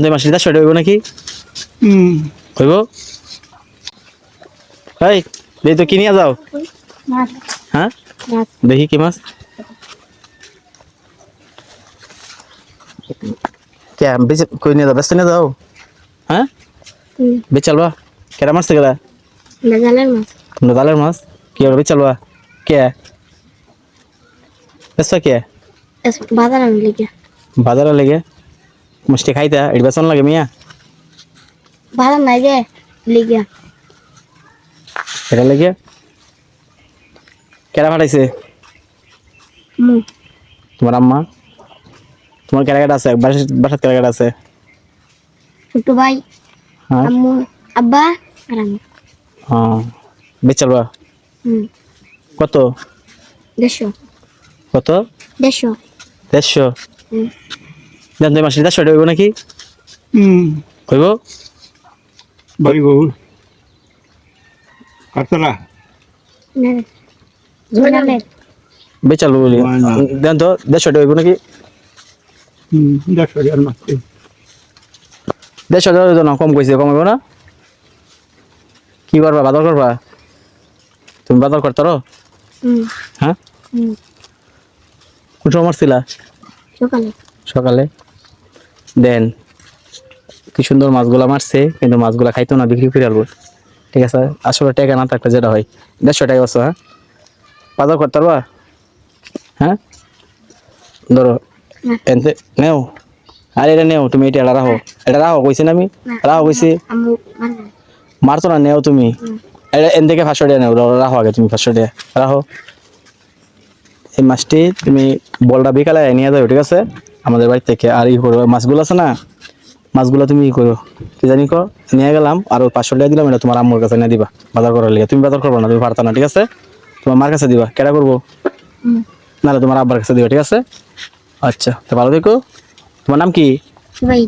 দুই মাস রিচার্জ হইব নাকি? হইব। এই দেখি তো কিনিয়া যাও। হ্যাঁ দেখি কি মাছ কে বেচে কই নিয়ে যাও, ব্যস্ত নিয়ে যাও। হ্যাঁ বেচালবা কেরা মারছে কেরা? জালের মাছ কি আর বেচালবা কে বেচা কে? বাজারে লেগে মিষ্টি খাইতা এটি বেচন লাগে মিয়া এটা লেগে কেরা ফাটাইছে? তোমার আম্মা? তোমার কেরাকেটা আছে বাসার কেরাকেটা আছে? ছোট ভাই, হ্যাঁ আম্মু, আব্বা আর আমি। হ্যাঁ বেচালবা কত? 150। কত? 150। 150? জান দুই মাস রিচার্জ হইব নাকি? হইব। Bagi bau. Katara. বেচালবো বলি দেন তো 150 হইব নাকি? Dah sekalian mati. 150 না কম কইছে, কম হইব না? কি করবা বাজার করবা? তুমি বাজার করতারো? হ্যাঁ কোন সময় মারছিলা? সকালে। সকালে দেন কি সুন্দর মাছগুলা মারছে, কিন্তু মাছগুলা খাইতো না, বিক্রি করে আলবো। ঠিক আছে আসলে টাকা না থাকলে যেটা হয় 150 টাকা আছে। হ্যাঁ বাজার করতে পারবা? হ্যাঁ ধরো এনতে নেও, আর এটা নেও তুমি, এটা রাখো, এটা রাখো কইছি না আমি, রাখো কইছি। আম্মু মারতো না, নেও তুমি এটা এন থেকে 500 টাকা নেও, রাখো আগে তুমি 500 টাকা রাখো। এই মাছটি তুমি বলটা বিকালে নিয়ে যাও, ঠিক আছে আমাদের বাড়ি থেকে। আর ই করো মাছগুলো আছে না, মাছগুলো তুমি ই করো কি জানি কো নিয়ে গেলাম, আর 500 টাকা দিলাম, এটা তোমার আম্মুর কাছে নিয়ে দিবা বাজার করার লিগে। তুমি বাজার করবো না, তুমি পারতা না, ঠিক আছে তোমার মার কাছে দিবা। কেটা করবো নাহলে তোমার আব্বার কাছে দিবা, ঠিক আছে? আচ্ছা তো ভালো দেখো। তোমার নাম কি? ভাই।